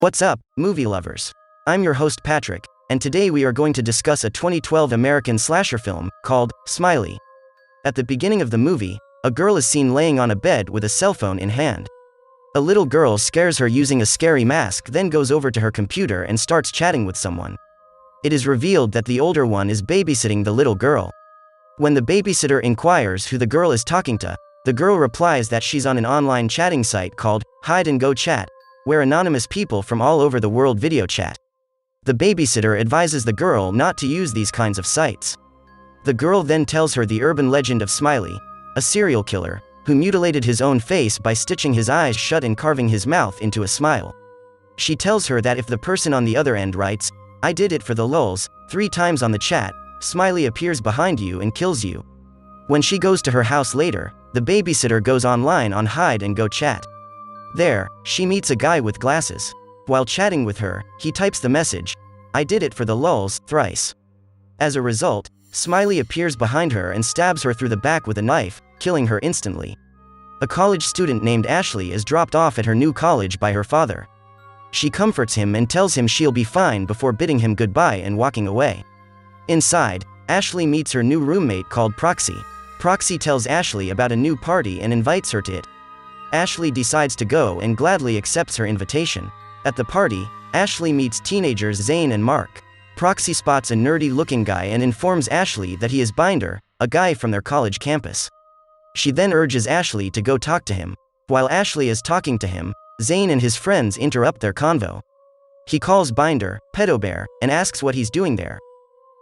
What's up, movie lovers? I'm your host Patrick, and today we are going to discuss a 2012 American slasher film called Smiley. At the beginning of the movie, a girl is seen laying on a bed with a cell phone in hand. A little girl scares her using a scary mask, then goes over to her computer and starts chatting with someone. It is revealed that the older one is babysitting the little girl. When the babysitter inquires who the girl is talking to, the girl replies that she's on an online chatting site called Hide and Go Chat, where anonymous people from all over the world video chat. The babysitter advises the girl not to use these kinds of sites. The girl then tells her the urban legend of Smiley, a serial killer, who mutilated his own face by stitching his eyes shut and carving his mouth into a smile. She tells her that if the person on the other end writes, "I did it for the lulz," 3 times on the chat, Smiley appears behind you and kills you. When she goes to her house later, the babysitter goes online on Hide and Go Chat. There, she meets a guy with glasses. While chatting with her, he types the message, "I did it for the lulz," thrice. As a result, Smiley appears behind her and stabs her through the back with a knife, killing her instantly. A college student named Ashley is dropped off at her new college by her father. She comforts him and tells him she'll be fine before bidding him goodbye and walking away. Inside, Ashley meets her new roommate called Proxy. Proxy tells Ashley about a new party and invites her to it. Ashley decides to go and gladly accepts her invitation. At the party, Ashley meets teenagers Zane and Mark. Proxy spots a nerdy-looking guy and informs Ashley that he is Binder, a guy from their college campus. She then urges Ashley to go talk to him. While Ashley is talking to him, Zane and his friends interrupt their convo. He calls Binder Pedo Bear and asks what he's doing there.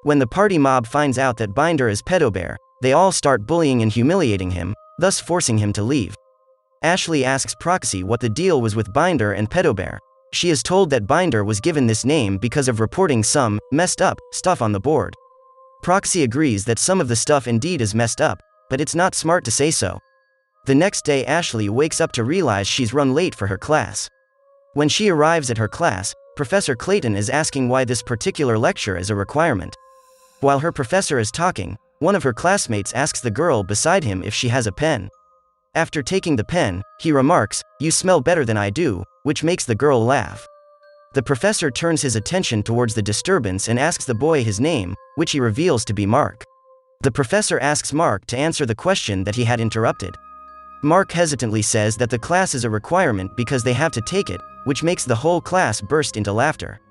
When the party mob finds out that Binder is Pedo Bear, they all start bullying and humiliating him, thus forcing him to leave. Ashley asks Proxy what the deal was with Binder and Pedo Bear. She is told that Binder was given this name because of reporting some messed up stuff on the board. Proxy agrees that some of the stuff indeed is messed up, but it's not smart to say so. The next day Ashley wakes up to realize she's run late for her class. When she arrives at her class, Professor Clayton is asking why this particular lecture is a requirement. While her professor is talking, one of her classmates asks the girl beside him if she has a pen. After taking the pen, he remarks, "You smell better than I do," which makes the girl laugh. The professor turns his attention towards the disturbance and asks the boy his name, which he reveals to be Mark. The professor asks Mark to answer the question that he had interrupted. Mark hesitantly says that the class is a requirement because they have to take it, which makes the whole class burst into laughter.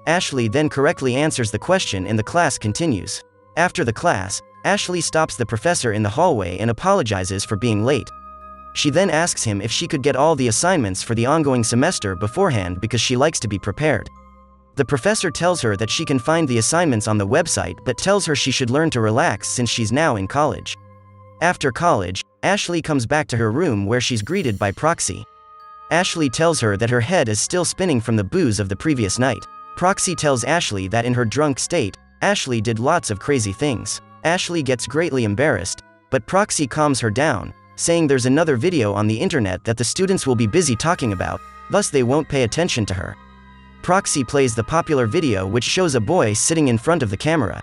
Ashley then correctly answers the question and the class continues. After the class, Ashley stops the professor in the hallway and apologizes for being late. She then asks him if she could get all the assignments for the ongoing semester beforehand because she likes to be prepared. The professor tells her that she can find the assignments on the website but tells her she should learn to relax since she's now in college. After college, Ashley comes back to her room where she's greeted by Proxy. Ashley tells her that her head is still spinning from the booze of the previous night. Proxy tells Ashley that in her drunk state, Ashley did lots of crazy things. Ashley gets greatly embarrassed, but Proxy calms her down, saying there's another video on the internet that the students will be busy talking about, thus they won't pay attention to her. Proxy plays the popular video which shows a boy sitting in front of the camera.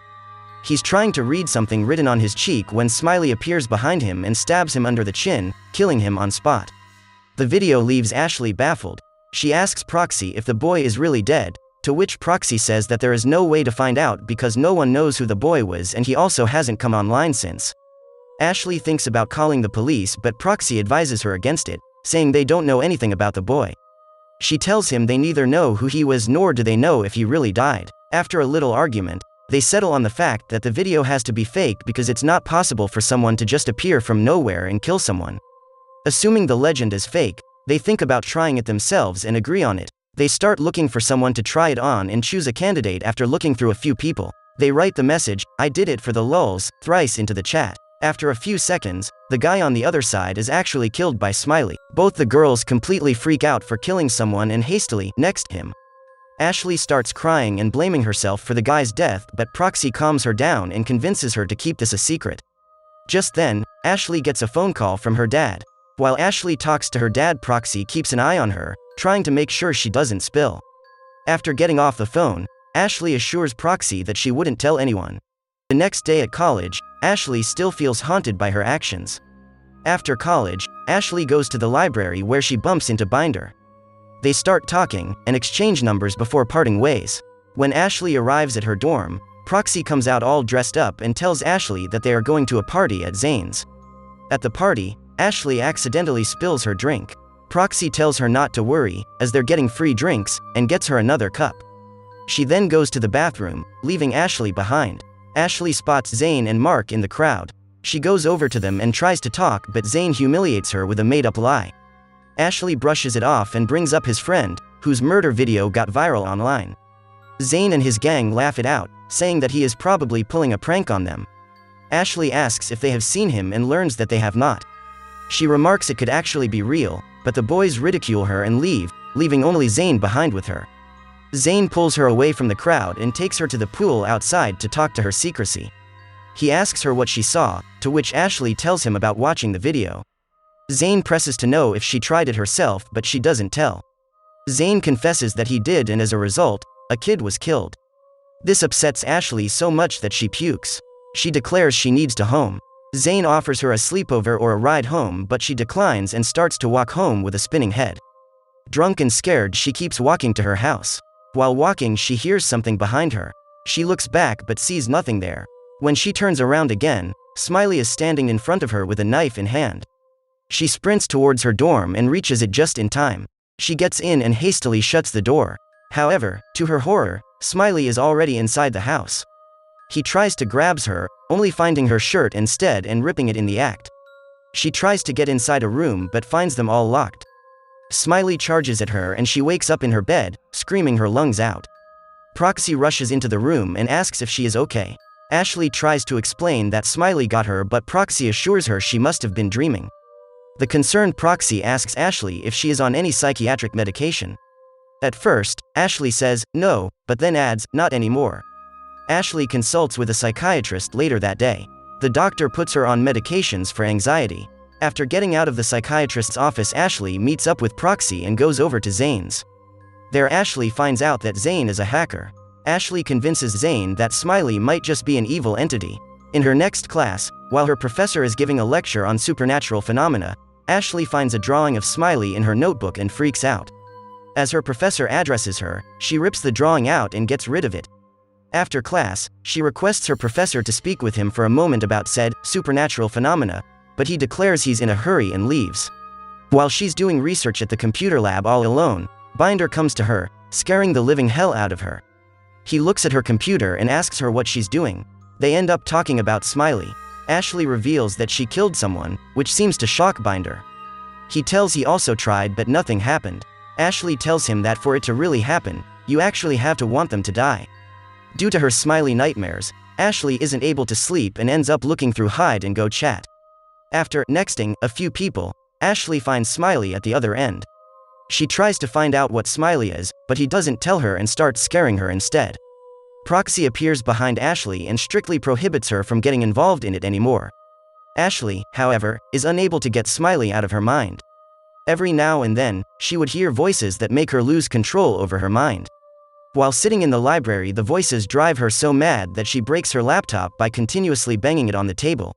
He's trying to read something written on his cheek when Smiley appears behind him and stabs him under the chin, killing him on spot. The video leaves Ashley baffled. She asks Proxy if the boy is really dead, to which Proxy says that there is no way to find out because no one knows who the boy was and he also hasn't come online since. Ashley thinks about calling the police but Proxy advises her against it, saying they don't know anything about the boy. She tells him they neither know who he was nor do they know if he really died. After a little argument, they settle on the fact that the video has to be faked because it's not possible for someone to just appear from nowhere and kill someone. Assuming the legend is fake, they think about trying it themselves and agree on it. They start looking for someone to try it on and choose a candidate after looking through a few people. They write the message, "I did it for the lulz," thrice into the chat. After a few seconds, the guy on the other side is actually killed by Smiley. Both the girls completely freak out for killing someone and hastily next him. Ashley starts crying and blaming herself for the guy's death, but Proxy calms her down and convinces her to keep this a secret. Just then, Ashley gets a phone call from her dad. While Ashley talks to her dad, Proxy keeps an eye on her, trying to make sure she doesn't spill. After getting off the phone, Ashley assures Proxy that she wouldn't tell anyone. The next day at college, Ashley still feels haunted by her actions. After college, Ashley goes to the library where she bumps into Binder. They start talking and exchange numbers before parting ways. When Ashley arrives at her dorm, Proxy comes out all dressed up and tells Ashley that they are going to a party at Zane's. At the party, Ashley accidentally spills her drink. Proxy tells her not to worry, as they're getting free drinks, and gets her another cup. She then goes to the bathroom, leaving Ashley behind. Ashley spots Zane and Mark in the crowd. She goes over to them and tries to talk, but Zane humiliates her with a made-up lie. Ashley brushes it off and brings up his friend, whose murder video got viral online. Zane and his gang laugh it out, saying that he is probably pulling a prank on them. Ashley asks if they have seen him and learns that they have not. She remarks it could actually be real, but the boys ridicule her and leave, leaving only Zane behind with her. Zane pulls her away from the crowd and takes her to the pool outside to talk to her secrecy. He asks her what she saw, to which Ashley tells him about watching the video. Zane presses to know if she tried it herself, but she doesn't tell. Zane confesses that he did, and as a result, a kid was killed. This upsets Ashley so much that she pukes. She declares she needs to home. Zane offers her a sleepover or a ride home, but she declines and starts to walk home with a spinning head. Drunk and scared, she keeps walking to her house. While walking, she hears something behind her. She looks back but sees nothing there. When she turns around again, Smiley is standing in front of her with a knife in hand. She sprints towards her dorm and reaches it just in time. She gets in and hastily shuts the door. However, to her horror, Smiley is already inside the house. He tries to grab her, only finding her shirt instead and ripping it in the act. She tries to get inside a room but finds them all locked. Smiley charges at her and she wakes up in her bed, screaming her lungs out. Proxy rushes into the room and asks if she is okay. Ashley tries to explain that Smiley got her, but Proxy assures her she must have been dreaming. The concerned Proxy asks Ashley if she is on any psychiatric medication. At first, Ashley says no, but then adds, not anymore. Ashley consults with a psychiatrist later that day. The doctor puts her on medications for anxiety. After getting out of the psychiatrist's office, Ashley meets up with Proxy and goes over to Zane's. There, Ashley finds out that Zane is a hacker. Ashley convinces Zane that Smiley might just be an evil entity. In her next class, while her professor is giving a lecture on supernatural phenomena, Ashley finds a drawing of Smiley in her notebook and freaks out. As her professor addresses her, she rips the drawing out and gets rid of it. After class, she requests her professor to speak with him for a moment about said supernatural phenomena, but he declares he's in a hurry and leaves. While she's doing research at the computer lab all alone, Binder comes to her, scaring the living hell out of her. He looks at her computer and asks her what she's doing. They end up talking about Smiley. Ashley reveals that she killed someone, which seems to shock Binder. He tells he also tried, but nothing happened. Ashley tells him that for it to really happen, you actually have to want them to die. Due to her Smiley nightmares, Ashley isn't able to sleep and ends up looking through hide and go chat. After nexting a few people, Ashley finds Smiley at the other end. She tries to find out what Smiley is, but he doesn't tell her and starts scaring her instead. Proxy appears behind Ashley and strictly prohibits her from getting involved in it anymore. Ashley, however, is unable to get Smiley out of her mind. Every now and then, she would hear voices that make her lose control over her mind. While sitting in the library, the voices drive her so mad that she breaks her laptop by continuously banging it on the table.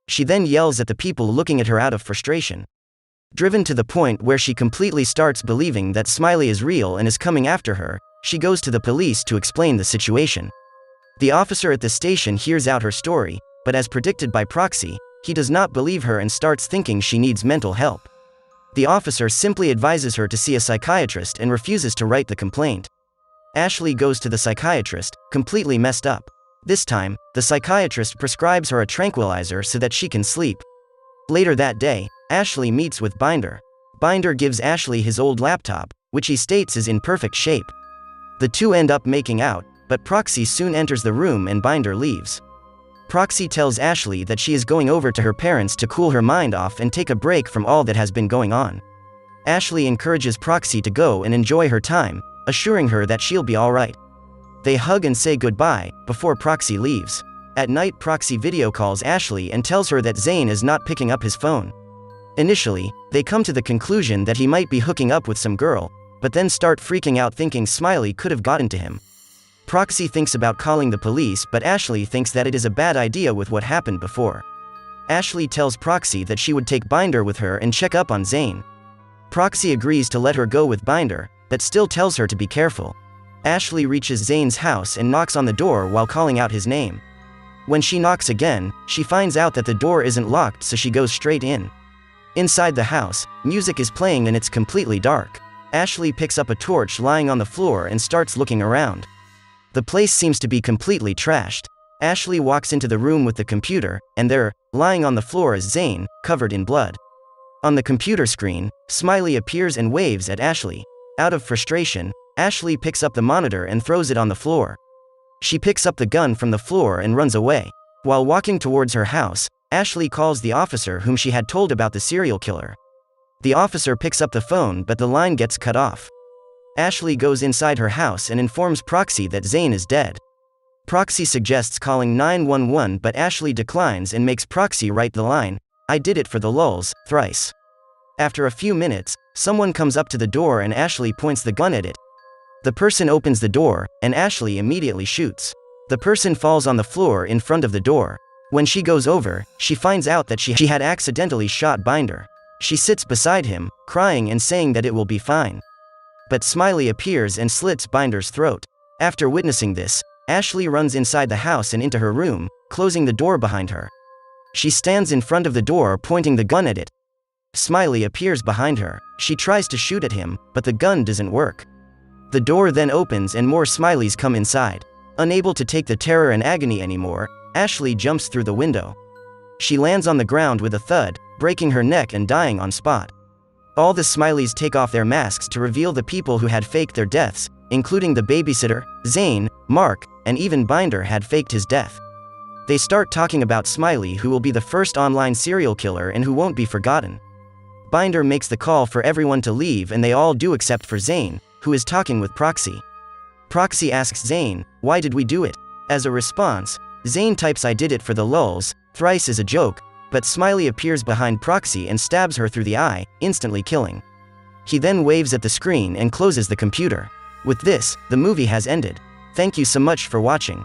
She then yells at the people looking at her out of frustration. Driven to the point where she completely starts believing that Smiley is real and is coming after her, she goes to the police to explain the situation. The officer at the station hears out her story, but as predicted by Proxy, he does not believe her and starts thinking she needs mental help. The officer simply advises her to see a psychiatrist and refuses to write the complaint. Ashley goes to the psychiatrist, completely messed up. This time, the psychiatrist prescribes her a tranquilizer so that she can sleep. Later that day, Ashley meets with Binder. Binder gives Ashley his old laptop, which he states is in perfect shape. The two end up making out, but Proxy soon enters the room and Binder leaves. Proxy tells Ashley that she is going over to her parents to cool her mind off and take a break from all that has been going on. Ashley encourages Proxy to go and enjoy her time, assuring her that she'll be alright. They hug and say goodbye, before Proxy leaves. At night, Proxy video calls Ashley and tells her that Zane is not picking up his phone. Initially, they come to the conclusion that he might be hooking up with some girl, but then start freaking out thinking Smiley could have gotten to him. Proxy thinks about calling the police, but Ashley thinks that it is a bad idea with what happened before. Ashley tells Proxy that she would take Binder with her and check up on Zane. Proxy agrees to let her go with Binder, but still tells her to be careful. Ashley reaches Zane's house and knocks on the door while calling out his name. When she knocks again, she finds out that the door isn't locked, so she goes straight in. Inside the house, music is playing and it's completely dark. Ashley picks up a torch lying on the floor and starts looking around. The place seems to be completely trashed. Ashley walks into the room with the computer, and there, lying on the floor, is Zane, covered in blood. On the computer screen, Smiley appears and waves at Ashley. Out of frustration, Ashley picks up the monitor and throws it on the floor. She picks up the gun from the floor and runs away. While walking towards her house, Ashley calls the officer whom she had told about the serial killer. The officer picks up the phone, but the line gets cut off. Ashley goes inside her house and informs Proxy that Zane is dead. Proxy suggests calling 911, but Ashley declines and makes Proxy write the line, "I did it for the lulz," thrice. After a few minutes, someone comes up to the door and Ashley points the gun at it. The person opens the door, and Ashley immediately shoots. The person falls on the floor in front of the door. When she goes over, she finds out that she had accidentally shot Binder. She sits beside him, crying and saying that it will be fine. But Smiley appears and slits Binder's throat. After witnessing this, Ashley runs inside the house and into her room, closing the door behind her. She stands in front of the door pointing the gun at it. Smiley appears behind her. She tries to shoot at him, but the gun doesn't work. The door then opens and more Smileys come inside. Unable to take the terror and agony anymore, Ashley jumps through the window. She lands on the ground with a thud, breaking her neck and dying on spot. All the Smileys take off their masks to reveal the people who had faked their deaths, including the babysitter, Zane, Mark, and even Binder had faked his death. They start talking about Smiley, who will be the first online serial killer and who won't be forgotten. Binder makes the call for everyone to leave and they all do except for Zane, who is talking with Proxy. Proxy asks Zane, "Why did we do it?" As a response, Zane types, "I did it for the lulz," thrice as a joke, but Smiley appears behind Proxy and stabs her through the eye, instantly killing. He then waves at the screen and closes the computer. With this, the movie has ended. Thank you so much for watching.